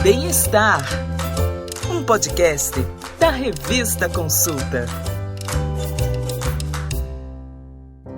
Bem-Estar, um podcast da Revista Consulta.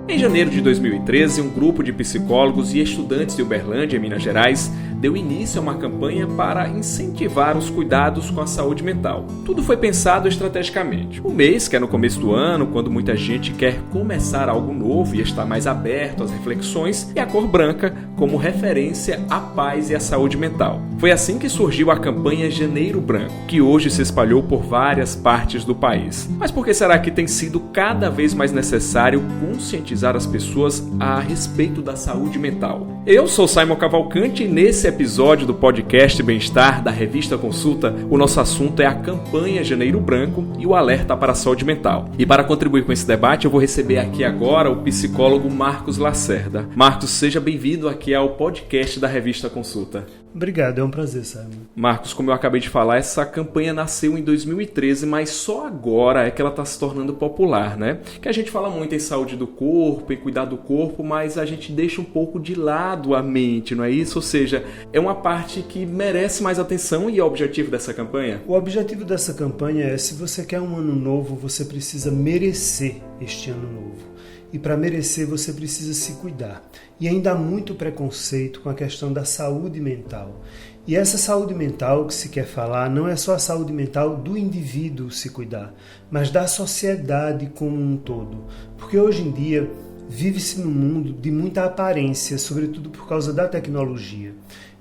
Em janeiro de 2013, um grupo de psicólogos e estudantes de Uberlândia, Minas Gerais, deu início a uma campanha para incentivar os cuidados com a saúde mental. Tudo foi pensado estrategicamente. O mês, que é no começo do ano, quando muita gente quer começar algo novo e está mais aberto às reflexões, e a cor branca como referência à paz e à saúde mental. Foi assim que surgiu a campanha Janeiro Branco, que hoje se espalhou por várias partes do país. Mas por que será que tem sido cada vez mais necessário conscientizar as pessoas a respeito da saúde mental? Eu sou Simon Cavalcante e nesse episódio do podcast Bem-Estar da Revista Consulta, o nosso assunto é a campanha Janeiro Branco e o alerta para a saúde mental. E para contribuir com esse debate, eu vou receber aqui agora o psicólogo Marcos Lacerda. Marcos, seja bem-vindo aqui ao podcast da Revista Consulta. Obrigado, é um prazer, Simon. Marcos, como eu acabei de falar, essa campanha nasceu em 2013, mas só agora é que ela está se tornando popular, né? Que a gente fala muito em saúde do corpo, em cuidar do corpo, mas a gente deixa um pouco de lado a mente, não é isso? Ou seja, é uma parte que merece mais atenção e é o objetivo dessa campanha? O objetivo dessa campanha é, se você quer um ano novo, você precisa merecer este ano novo. E para merecer, você precisa se cuidar. E ainda há muito preconceito com a questão da saúde mental. E essa saúde mental que se quer falar não é só a saúde mental do indivíduo se cuidar, mas da sociedade como um todo. Porque hoje em dia vive-se num mundo de muita aparência, sobretudo por causa da tecnologia.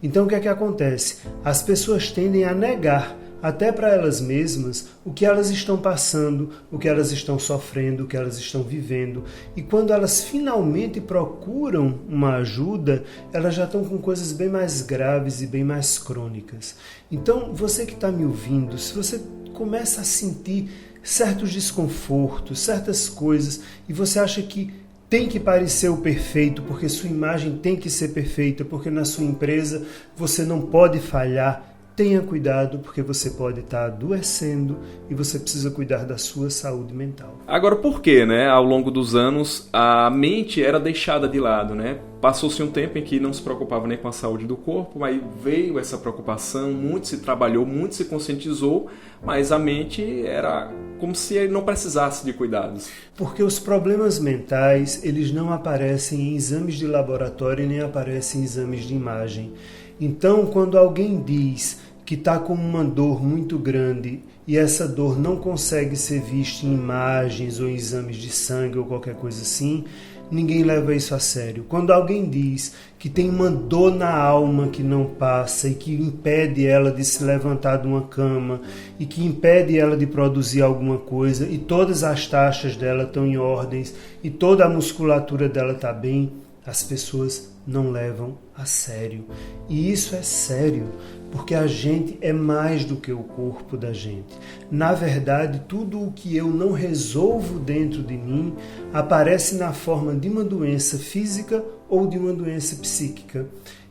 Então o que é que acontece? As pessoas tendem a negar até para elas mesmas o que elas estão passando, o que elas estão sofrendo, o que elas estão vivendo. E quando elas finalmente procuram uma ajuda, elas já estão com coisas bem mais graves e bem mais crônicas. Então, você que está me ouvindo, se você começa a sentir certos desconfortos, certas coisas, e você acha que tem que parecer o perfeito, porque sua imagem tem que ser perfeita, porque na sua empresa você não pode falhar, tenha cuidado, porque você pode estar adoecendo e você precisa cuidar da sua saúde mental. Agora, por que, né? Ao longo dos anos, a mente era deixada de lado, né? Passou-se um tempo em que não se preocupava nem com a saúde do corpo, mas veio essa preocupação, muito se trabalhou, muito se conscientizou, mas a mente era como se não precisasse de cuidados. Porque os problemas mentais, eles não aparecem em exames de laboratório nem aparecem em exames de imagem. Então, quando alguém diz que está com uma dor muito grande e essa dor não consegue ser vista em imagens ou em exames de sangue ou qualquer coisa assim, ninguém leva isso a sério. Quando alguém diz que tem uma dor na alma que não passa e que impede ela de se levantar de uma cama e que impede ela de produzir alguma coisa e todas as taxas dela estão em ordens e toda a musculatura dela está bem, as pessoas não levam a sério. E isso é sério, porque a gente é mais do que o corpo da gente. Na verdade, tudo o que eu não resolvo dentro de mim aparece na forma de uma doença física ou de uma doença psíquica.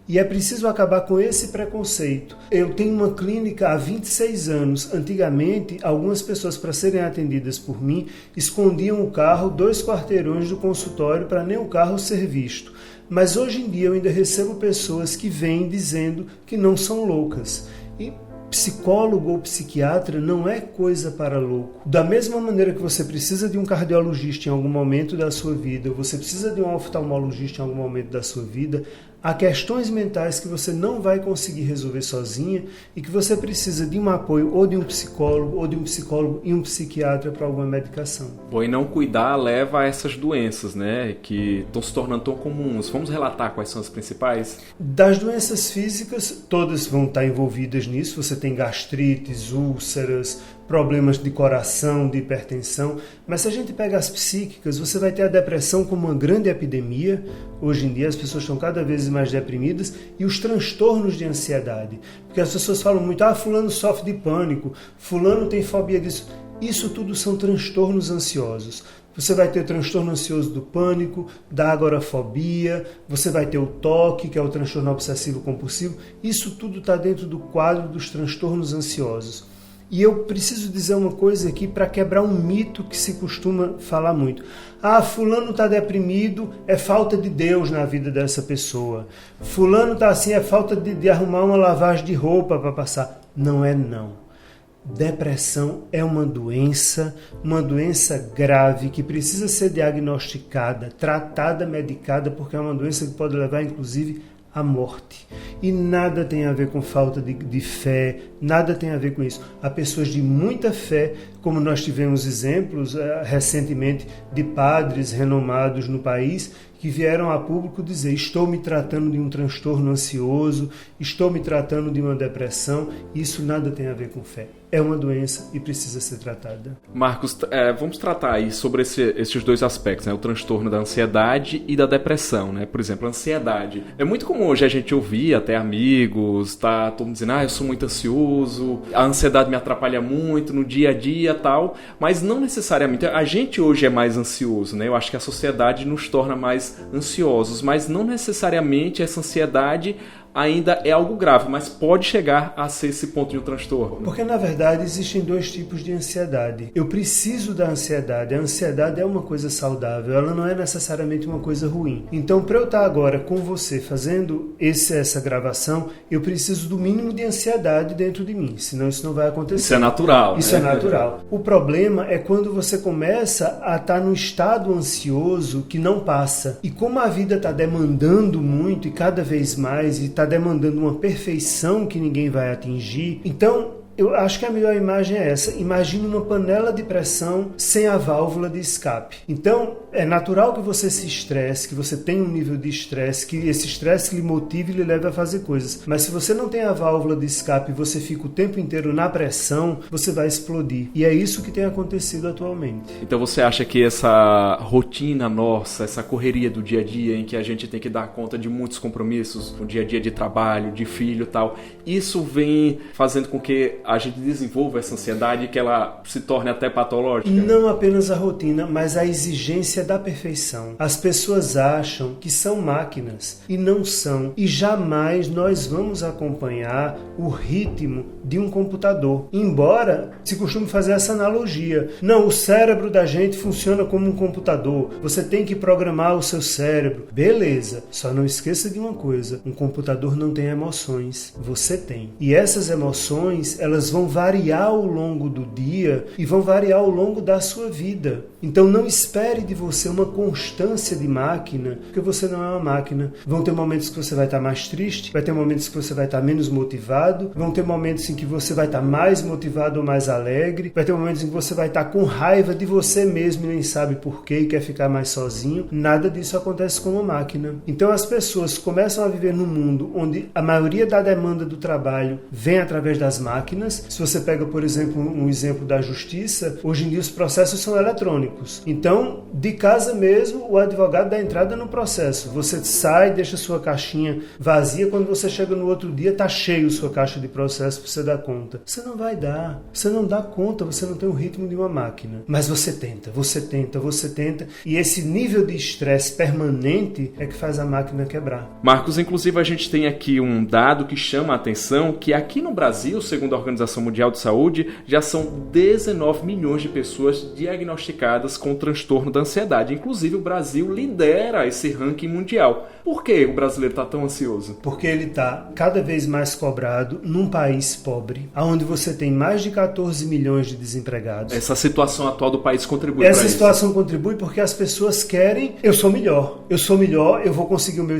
E é preciso acabar com esse preconceito. Eu tenho uma clínica há 26 anos. Antigamente, algumas pessoas, para serem atendidas por mim, escondiam o carro 2 quarteirões do consultório para nem o carro ser visto. Mas hoje em dia eu ainda recebo pessoas que vêm dizendo que não são loucas. E psicólogo ou psiquiatra não é coisa para louco. Da mesma maneira que você precisa de um cardiologista em algum momento da sua vida, ou você precisa de um oftalmologista em algum momento da sua vida, há questões mentais que você não vai conseguir resolver sozinha e que você precisa de um apoio ou de um psicólogo e um psiquiatra para alguma medicação. Bom, e não cuidar leva a essas doenças, né, que estão se tornando tão comuns. Vamos relatar quais são as principais? Das doenças físicas, todas vão estar envolvidas nisso. Você tem gastrites, úlceras, problemas de coração, de hipertensão. Mas se a gente pega as psíquicas, você vai ter a depressão como uma grande epidemia. Hoje em dia as pessoas estão cada vez mais deprimidas, e os transtornos de ansiedade. Porque as pessoas falam muito, fulano sofre de pânico, fulano tem fobia disso. Isso tudo são transtornos ansiosos. Você vai ter transtorno ansioso do pânico, da agorafobia, você vai ter o TOC, que é o transtorno obsessivo compulsivo. Isso tudo está dentro do quadro dos transtornos ansiosos. E eu preciso dizer uma coisa aqui para quebrar um mito que se costuma falar muito. Fulano está deprimido, é falta de Deus na vida dessa pessoa. Fulano está assim, é falta de arrumar uma lavagem de roupa para passar. Não é não. Depressão é uma doença grave que precisa ser diagnosticada, tratada, medicada, porque é uma doença que pode levar, inclusive, à morte. E nada tem a ver com falta de fé, nada tem a ver com isso. Há pessoas de muita fé, como nós tivemos exemplos recentemente de padres renomados no país, que vieram a público dizer: estou me tratando de um transtorno ansioso, estou me tratando de uma depressão. Isso nada tem a ver com fé. É uma doença e precisa ser tratada. Marcos, vamos tratar aí sobre esses dois aspectos, né? O transtorno da ansiedade e da depressão, né? Por exemplo, a ansiedade. É muito comum hoje a gente ouvir até amigos, tá todo mundo dizendo: eu sou muito ansioso, a ansiedade me atrapalha muito no dia a dia e tal, mas não necessariamente. A gente hoje é mais ansioso, né? Eu acho que a sociedade nos torna mais ansiosos, mas não necessariamente essa ansiedade ainda é algo grave, mas pode chegar a ser esse ponto de um transtorno. Porque, na verdade, existem dois tipos de ansiedade. Eu preciso da ansiedade. A ansiedade é uma coisa saudável, ela não é necessariamente uma coisa ruim. Então, para eu estar agora com você fazendo essa gravação, eu preciso do mínimo de ansiedade dentro de mim, senão isso não vai acontecer. Isso é natural. Isso é natural. O problema é quando você começa a estar num estado ansioso que não passa. E como a vida está demandando muito e cada vez mais, e está demandando uma perfeição que ninguém vai atingir, então eu acho que a melhor imagem é essa. Imagine uma panela de pressão sem a válvula de escape. Então, é natural que você se estresse, que você tenha um nível de estresse, que esse estresse lhe motive e lhe leve a fazer coisas. Mas se você não tem a válvula de escape e você fica o tempo inteiro na pressão, você vai explodir. E é isso que tem acontecido atualmente. Então você acha que essa rotina nossa, essa correria do dia a dia, em que a gente tem que dar conta de muitos compromissos, no dia a dia de trabalho, de filho e tal, isso vem fazendo com que a gente desenvolva essa ansiedade e que ela se torne até patológica? Não apenas a rotina, mas a exigência da perfeição. As pessoas acham que são máquinas e não são. E jamais nós vamos acompanhar o ritmo de um computador. Embora se costume fazer essa analogia. Não, o cérebro da gente funciona como um computador. Você tem que programar o seu cérebro. Beleza, só não esqueça de uma coisa. Um computador não tem emoções. Você tem. E essas emoções, elas vão variar ao longo do dia e vão variar ao longo da sua vida. Então não espere de você uma constância de máquina, porque você não é uma máquina. Vão ter momentos que você vai estar mais triste, vai ter momentos que você vai estar menos motivado, vão ter momentos em que você vai estar mais motivado ou mais alegre, vai ter momentos em que você vai estar com raiva de você mesmo e nem sabe por quê e quer ficar mais sozinho. Nada disso acontece com uma máquina. Então as pessoas começam a viver num mundo onde a maioria da demanda do trabalho vem através das máquinas. Se você pega, por exemplo, um exemplo da justiça, hoje em dia os processos são eletrônicos. Então, de casa mesmo, o advogado dá entrada no processo. Você sai, deixa sua caixinha vazia, quando você chega no outro dia, está cheio sua caixa de processo para você dar conta. Você não vai dar. Você não dá conta, você não tem o ritmo de uma máquina. Mas você tenta, e esse nível de estresse permanente é que faz a máquina quebrar. Marcos, inclusive a gente tem aqui um dado que chama a atenção, que aqui no Brasil, segundo a Organização Mundial de Saúde, já são 19 milhões de pessoas diagnosticadas com o transtorno da ansiedade. Inclusive, o Brasil lidera esse ranking mundial. Por que o brasileiro está tão ansioso? Porque ele está cada vez mais cobrado num país pobre, onde você tem mais de 14 milhões de desempregados. Essa situação atual do país contribui para isso? Essa situação contribui porque as pessoas querem, eu sou melhor, eu vou conseguir o meu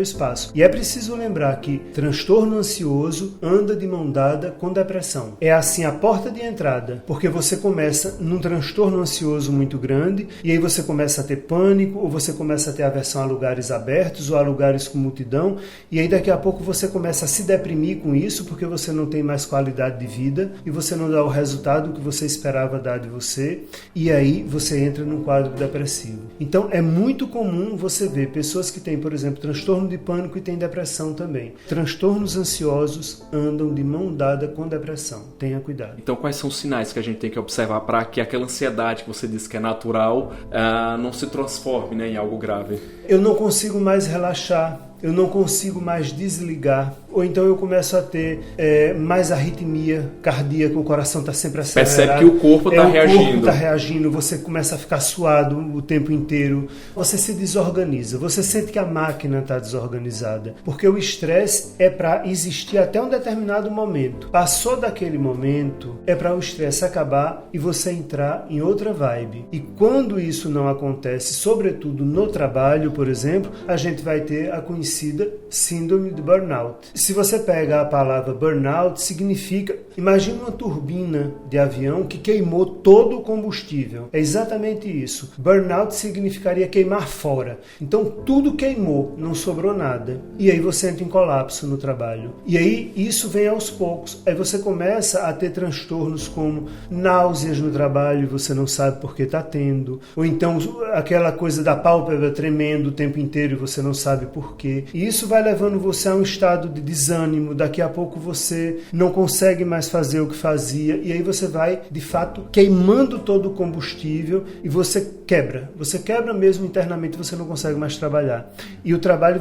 espaço, E é preciso lembrar que transtorno ansioso anda de mão dada com depressão. É assim a porta de entrada, porque você começa num transtorno ansioso muito grande, e aí você começa a ter pânico, ou você começa a ter aversão a lugares abertos, ou a lugares com multidão, e aí daqui a pouco você começa a se deprimir com isso, porque você não tem mais qualidade de vida, e você não dá o resultado que você esperava dar de você, e aí você entra num quadro depressivo. Então é muito comum você ver pessoas que têm, por exemplo, transtorno de pânico e têm depressão também. Transtornos ansiosos andam de mão dada com depressão. Tenha cuidado. Então quais são os sinais que a gente tem que observar para que aquela ansiedade que você disse que é natural não se transforme, né, em algo grave? Eu não consigo mais relaxar. eu não consigo mais desligar, ou então eu começo a ter mais arritmia cardíaca, o coração está sempre acelerado. Percebe que o corpo está reagindo. O corpo está reagindo, você começa a ficar suado o tempo inteiro, você se desorganiza, você sente que a máquina está desorganizada, porque o estresse é para existir até um determinado momento. Passou daquele momento, é para o estresse acabar e você entrar em outra vibe. E quando isso não acontece, sobretudo no trabalho, por exemplo, a gente vai ter a conhecida síndrome de burnout. Se você pega a palavra burnout, significa, imagine uma turbina de avião que queimou todo o combustível. É exatamente isso. Burnout significaria queimar fora. Então tudo queimou, não sobrou nada. E aí você entra em colapso no trabalho. E aí isso vem aos poucos. Aí você começa a ter transtornos como náuseas no trabalho e você não sabe por que está tendo. Ou então aquela coisa da pálpebra tremendo o tempo inteiro e você não sabe por quê. E isso vai levando você a um estado de desânimo. Daqui a pouco você não consegue mais fazer o que fazia. E aí você vai, de fato, queimando todo o combustível e você quebra. Você quebra mesmo internamente, você não consegue mais trabalhar. E o trabalho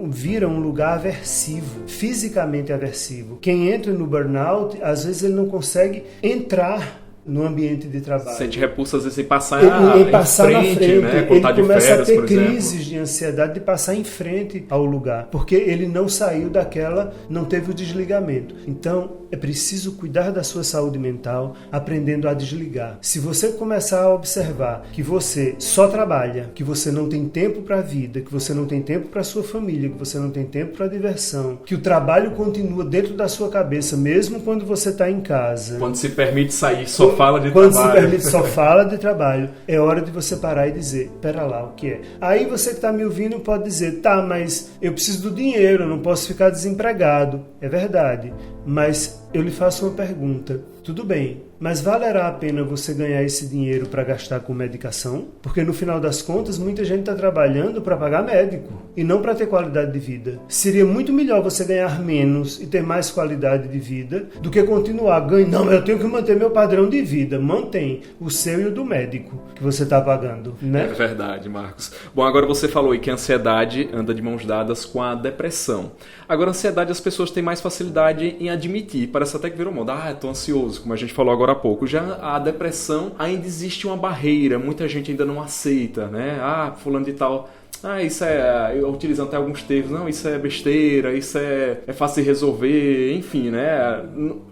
vira um lugar aversivo, fisicamente aversivo. Quem entra no burnout, às vezes ele não consegue entrar no ambiente de trabalho. Sente repulsa às vezes em passar, na frente, né? Quando tá de ele começa férias, a ter por exemplo. crises de ansiedade de passar em frente ao lugar, porque ele não saiu daquela, não teve o desligamento. Então, é preciso cuidar da sua saúde mental, aprendendo a desligar. Se você começar a observar que você só trabalha, que você não tem tempo para a vida, que você não tem tempo para a sua família, que você não tem tempo para a diversão, que o trabalho continua dentro da sua cabeça, mesmo quando você está em casa. Quando se permite sair, só fala de Quando trabalho. se permite, só fala de trabalho. É hora de você parar e dizer, pera lá, o que é? Aí você que está me ouvindo pode dizer, tá, mas eu preciso do dinheiro, eu não posso ficar desempregado. É verdade, mas eu lhe faço uma pergunta. Tudo bem, mas valerá a pena você ganhar esse dinheiro para gastar com medicação? Porque no final das contas, muita gente está trabalhando para pagar médico e não para ter qualidade de vida. Seria muito melhor você ganhar menos e ter mais qualidade de vida do que continuar ganhando. Não, eu tenho que manter meu padrão de vida. Mantém o seu e o do médico que você está pagando, né? É verdade, Marcos. Bom, agora você falou aí que a ansiedade anda de mãos dadas com a depressão. Agora, a ansiedade as pessoas têm mais facilidade em admitir. Parece até que virou moda. Ah, estou ansioso, como a gente falou agora há pouco. Já a depressão, ainda existe uma barreira. Muita gente ainda não aceita, né? Ah, fulano de tal... Ah, isso eu utilizando até alguns termos, não, isso é besteira, isso é fácil de resolver, enfim, né?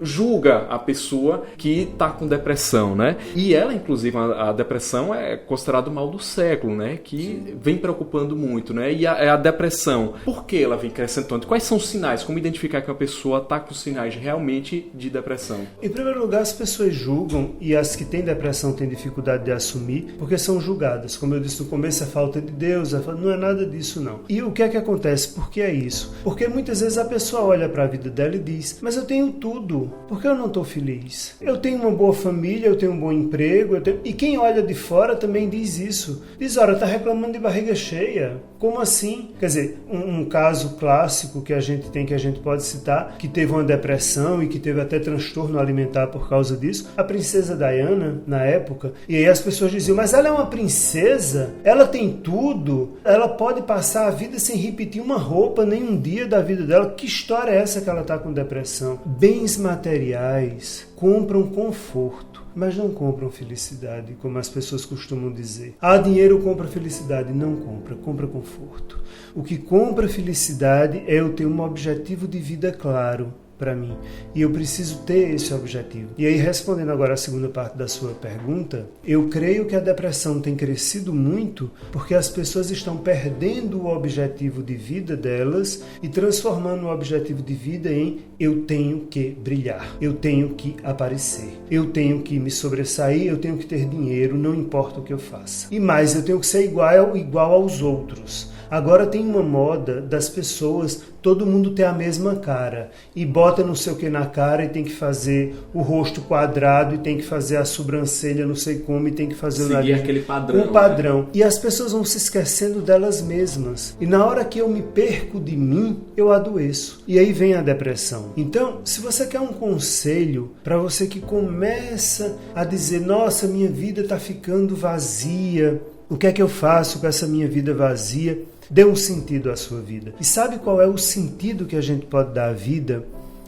Julga a pessoa que tá com depressão, né? E ela, inclusive, a depressão é considerado o mal do século, né? Que vem preocupando muito, né? E a depressão, por que ela vem crescendo tanto? Quais são os sinais? Como identificar que uma pessoa tá com sinais realmente de depressão? Em primeiro lugar, as pessoas julgam, e as que têm depressão têm dificuldade de assumir, porque são julgadas. Como eu disse no começo, é falta de Deus, não é nada disso não. E o que é que acontece? Por que é isso? Porque muitas vezes a pessoa olha para a vida dela e diz, mas eu tenho tudo, por que eu não estou feliz? Eu tenho uma boa família, eu tenho um bom emprego, e quem olha de fora também diz isso. Diz, ora, está reclamando de barriga cheia. Como assim? Quer dizer, um caso clássico que a gente tem, que a gente pode citar, que teve uma depressão e que teve até transtorno alimentar por causa disso, a princesa Diana, na época, e aí as pessoas diziam, mas ela é uma princesa, ela tem tudo, ela pode passar a vida sem repetir uma roupa nem um dia da vida dela. Que história é essa que ela está com depressão? Bens materiais compram conforto, mas não compram felicidade, como as pessoas costumam dizer. Ah, dinheiro compra felicidade. Não compra, compra conforto. O que compra felicidade é eu ter um objetivo de vida claro para mim. E eu preciso ter esse objetivo. E aí, respondendo agora a segunda parte da sua pergunta, eu creio que a depressão tem crescido muito porque as pessoas estão perdendo o objetivo de vida delas e transformando o objetivo de vida em eu tenho que brilhar, eu tenho que aparecer, eu tenho que me sobressair, eu tenho que ter dinheiro, não importa o que eu faça. E mais, eu tenho que ser igual aos outros. Agora tem uma moda das pessoas, todo mundo ter a mesma cara e bota não sei o que na cara e tem que fazer o rosto quadrado e tem que fazer a sobrancelha não sei como e tem que fazer o nariz. Aquele padrão. Um padrão. Né? E as pessoas vão se esquecendo delas mesmas. E na hora que eu me perco de mim, eu adoeço. E aí vem a depressão. Então, se você quer um conselho para você que começa a dizer, nossa, minha vida está ficando vazia, o que é que eu faço com essa minha vida vazia? Dê um sentido à sua vida. E sabe qual é o sentido que a gente pode dar à vida?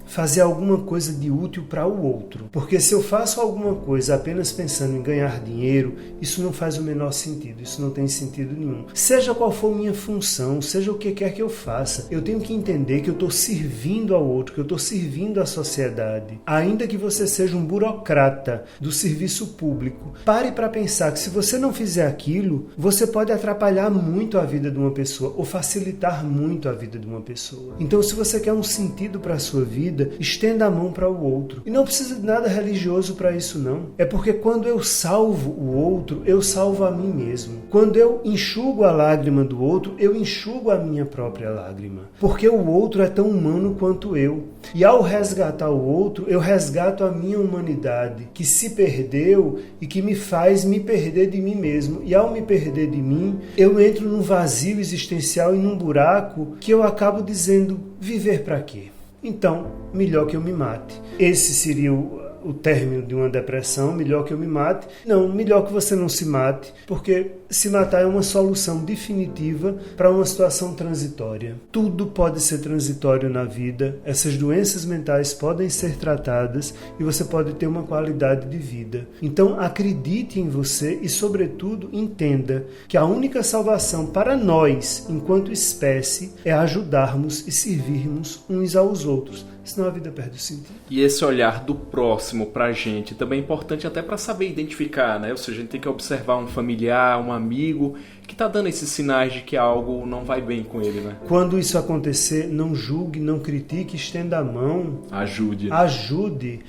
Fazer alguma coisa de útil para o outro. Porque se eu faço alguma coisa apenas pensando em ganhar dinheiro, isso não faz o menor sentido, isso não tem sentido nenhum. Seja qual for minha função, seja o que quer que eu faça, eu tenho que entender que eu estou servindo ao outro, que eu estou servindo à sociedade. Ainda que você seja um burocrata do serviço público, pare para pensar que se você não fizer aquilo, você pode atrapalhar muito a vida de uma pessoa ou facilitar muito a vida de uma pessoa. Então, se você quer um sentido para a sua vida, estenda a mão para o outro. E não precisa de nada religioso para isso, não. É porque quando eu salvo o outro, eu salvo a mim mesmo. Quando eu enxugo a lágrima do outro, eu enxugo a minha própria lágrima. Porque o outro é tão humano quanto eu. E ao resgatar o outro, eu resgato a minha humanidade, que se perdeu e que me faz me perder de mim mesmo. E ao me perder de mim, eu entro num vazio existencial e num buraco que eu acabo dizendo, viver para quê? Então, melhor que eu me mate. Esse seria o término de uma depressão, melhor que eu me mate. Não, melhor que você não se mate, porque se matar é uma solução definitiva para uma situação transitória. Tudo pode ser transitório na vida, essas doenças mentais podem ser tratadas e você pode ter uma qualidade de vida. Então, acredite em você e, sobretudo, entenda que a única salvação para nós, enquanto espécie, é ajudarmos e servirmos uns aos outros. Senão a vida perde o sentido. E esse olhar do próximo pra gente também é importante até para saber identificar, né? Ou seja, a gente tem que observar um familiar, um amigo que está dando esses sinais de que algo não vai bem com ele, né? Quando isso acontecer, não julgue, não critique, estenda a mão. Ajude.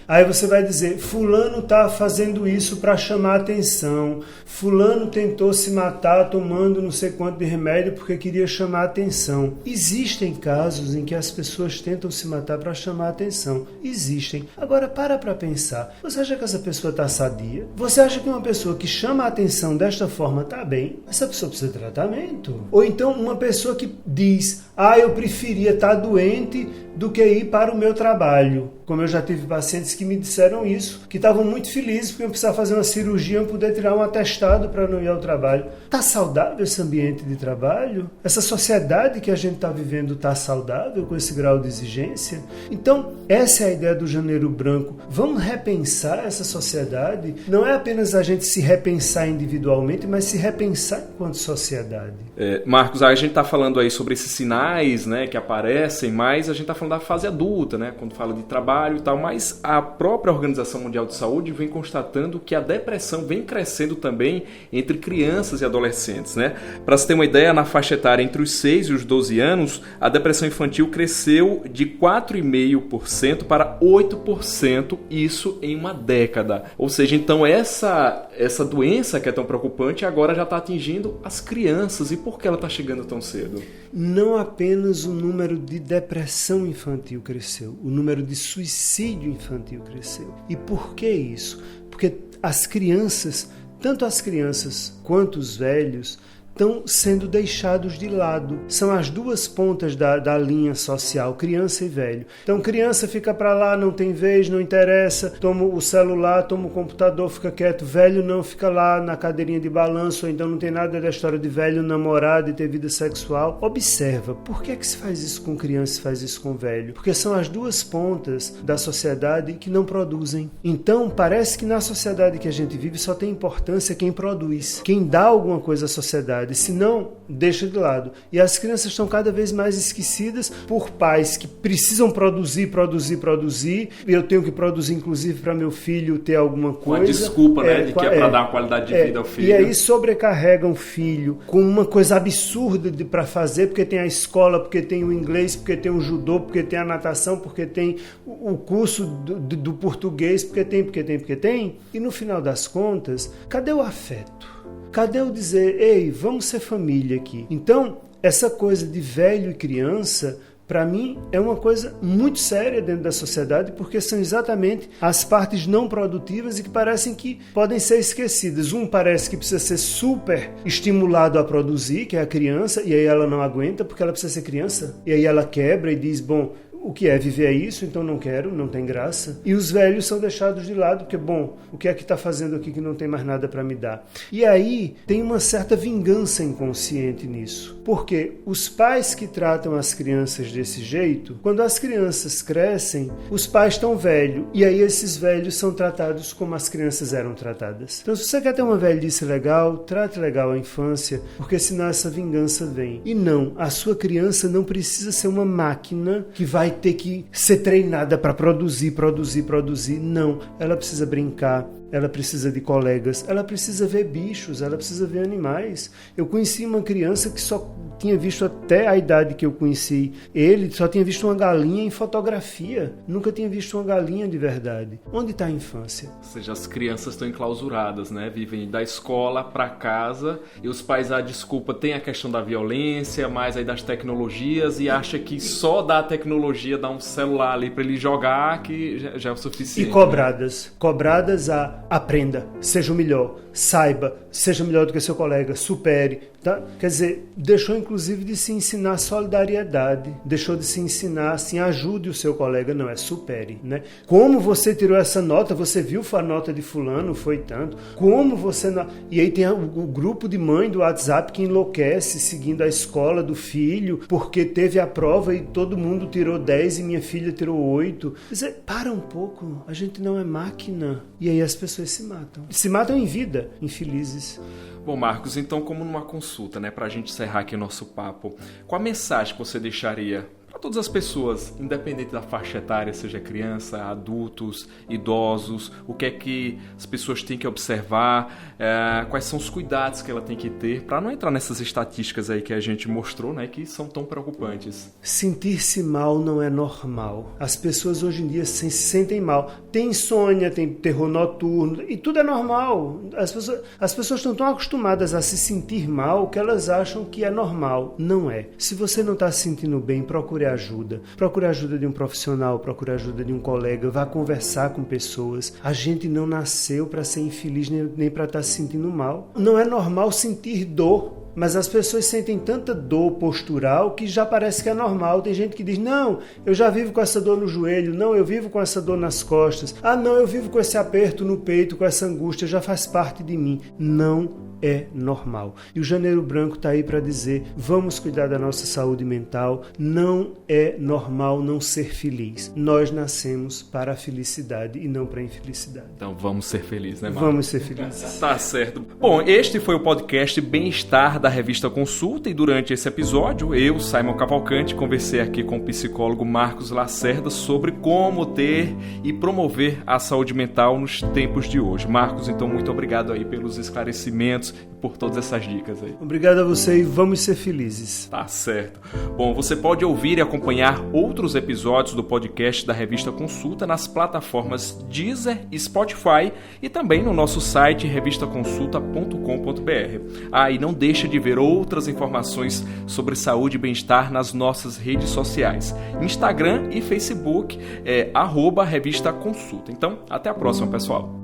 Aí você vai dizer, fulano está fazendo isso para chamar atenção. Fulano tentou se matar tomando não sei quanto de remédio porque queria chamar atenção. Existem casos em que as pessoas tentam se matar para chamar atenção. Existem. Agora, para pensar. Você acha que essa pessoa está sadia? Você acha que uma pessoa que chama a atenção desta forma está bem? Essa pessoa precisa de tratamento. Ou então uma pessoa que diz, eu preferia estar doente do que ir para o meu trabalho. Como eu já tive pacientes que me disseram isso, que estavam muito felizes porque eu precisava fazer uma cirurgia e poder tirar um atestado para não ir ao trabalho. Está saudável esse ambiente de trabalho? Essa sociedade que a gente está vivendo está saudável com esse grau de exigência? Então, essa é a ideia do Janeiro Branco. Vamos repensar essa sociedade? Não é apenas a gente se repensar individualmente, mas se repensar enquanto sociedade. Marcos, a gente está falando aí sobre esses sinais, né, que aparecem, mas a gente está falando da fase adulta, né, quando fala de trabalho e tal, mas a própria Organização Mundial de Saúde vem constatando que a depressão vem crescendo também entre crianças e adolescentes, né? Para se ter uma ideia, na faixa etária entre os 6 e os 12 anos, a depressão infantil cresceu de 4,5% para 8%, isso em uma década. Ou seja, então essa doença que é tão preocupante agora já está atingindo as crianças. E por que ela está chegando tão cedo? Não apenas o número de depressão infantil cresceu, o número de suicídio infantil cresceu. E por que isso? Porque as crianças, tanto as crianças quanto os velhos, estão sendo deixados de lado. São as duas pontas da linha social, criança e velho. Então, criança fica para lá, não tem vez, não interessa, toma o celular, toma o computador, fica quieto. Velho não, fica lá na cadeirinha de balanço, ou então não tem nada da história de velho namorado e ter vida sexual. Observa, por que se faz isso com criança e se faz isso com velho? Porque são as duas pontas da sociedade que não produzem. Então, parece que na sociedade que a gente vive só tem importância quem produz, quem dá alguma coisa à sociedade. Se não, deixa de lado. E as crianças estão cada vez mais esquecidas por pais que precisam produzir. E eu tenho que produzir, inclusive, para meu filho ter alguma coisa. Uma desculpa, né? De que é para dar uma qualidade de vida ao filho. E aí sobrecarregam o filho com uma coisa absurda para fazer, porque tem a escola, porque tem o inglês, porque tem o judô, porque tem a natação, porque tem o curso do português, porque tem. E no final das contas, cadê o afeto? Cadê o dizer, ei, vamos ser família aqui? Então, essa coisa de velho e criança, para mim, é uma coisa muito séria dentro da sociedade, porque são exatamente as partes não produtivas e que parecem que podem ser esquecidas. Um parece que precisa ser super estimulado a produzir, que é a criança, e aí ela não aguenta porque ela precisa ser criança. E aí ela quebra e diz, bom, o que é viver é isso, então não quero, não tem graça. E os velhos são deixados de lado, porque, bom, o que é que está fazendo aqui que não tem mais nada para me dar? E aí tem uma certa vingança inconsciente nisso. Porque os pais que tratam as crianças desse jeito, quando as crianças crescem, os pais estão velhos, e aí esses velhos são tratados como as crianças eram tratadas. Então, se você quer ter uma velhice legal, trate legal a infância, porque senão essa vingança vem. E não, a sua criança não precisa ser uma máquina que vai ter que ser treinada para produzir. Não, ela precisa brincar, ela precisa de colegas, ela precisa ver bichos, ela precisa ver animais. Eu conheci uma criança que só tinha visto, até a idade que eu conheci ele, só tinha visto uma galinha em fotografia, nunca tinha visto uma galinha de verdade. Onde está a infância? Ou seja, as crianças estão enclausuradas, né? Vivem da escola para casa, e os pais, desculpa, tem a questão da violência, mais aí das tecnologias, e acha que só dar a tecnologia, dar um celular ali para ele jogar, que já é o suficiente. E cobradas, né? Cobradas a aprenda, seja o melhor, saiba, seja melhor do que seu colega, supere, tá? Quer dizer, deixou inclusive de se ensinar solidariedade, deixou de se ensinar assim, ajude o seu colega, não, é supere, né? Como você tirou essa nota, você viu a nota de fulano, foi tanto, como você... E aí tem o grupo de mãe do WhatsApp que enlouquece seguindo a escola do filho, porque teve a prova e todo mundo tirou 10 e minha filha tirou 8. Quer dizer, para um pouco, a gente não é máquina. E aí as pessoas se matam em vida, infelizes. Bom, Marcos, então, como numa consulta, né, para a gente encerrar aqui o nosso papo, qual a mensagem que você deixaria para todas as pessoas, independente da faixa etária, seja criança, adultos, idosos, o que é que as pessoas têm que observar, quais são os cuidados que ela tem que ter para não entrar nessas estatísticas aí que a gente mostrou, né, que são tão preocupantes? Sentir-se mal não é normal. As pessoas hoje em dia se sentem mal. Tem insônia, tem terror noturno, e tudo é normal. As pessoas estão tão acostumadas a se sentir mal que elas acham que é normal. Não é. Se você não está se sentindo bem, procure ajuda. Procure ajuda de um profissional, procure ajuda de um colega, vá conversar com pessoas. A gente não nasceu para ser infeliz nem para estar se sentindo mal. Não é normal sentir dor. Mas as pessoas sentem tanta dor postural que já parece que é normal. Tem gente que diz, não, eu já vivo com essa dor no joelho, não, eu vivo com essa dor nas costas, não, eu vivo com esse aperto no peito, com essa angústia, já faz parte de mim. Não é normal. E o Janeiro Branco está aí para dizer, vamos cuidar da nossa saúde mental, não é normal não ser feliz. Nós nascemos para a felicidade e não para a infelicidade. Então vamos ser felizes, né, Marcos? Vamos ser felizes. Tá certo. Bom, este foi o podcast Bem-Estar da Revista Consulta, e durante esse episódio, eu, Simon Cavalcante, conversei aqui com o psicólogo Marcos Lacerda sobre como ter e promover a saúde mental nos tempos de hoje. Marcos, então, muito obrigado aí pelos esclarecimentos e por todas essas dicas aí. Obrigado a você e vamos ser felizes. Tá certo. Bom, você pode ouvir e acompanhar outros episódios do podcast da Revista Consulta nas plataformas Deezer e Spotify e também no nosso site revistaconsulta.com.br. E não deixa de ver outras informações sobre saúde e bem-estar nas nossas redes sociais. Instagram e Facebook @Revista Consulta. Então, até a próxima, pessoal.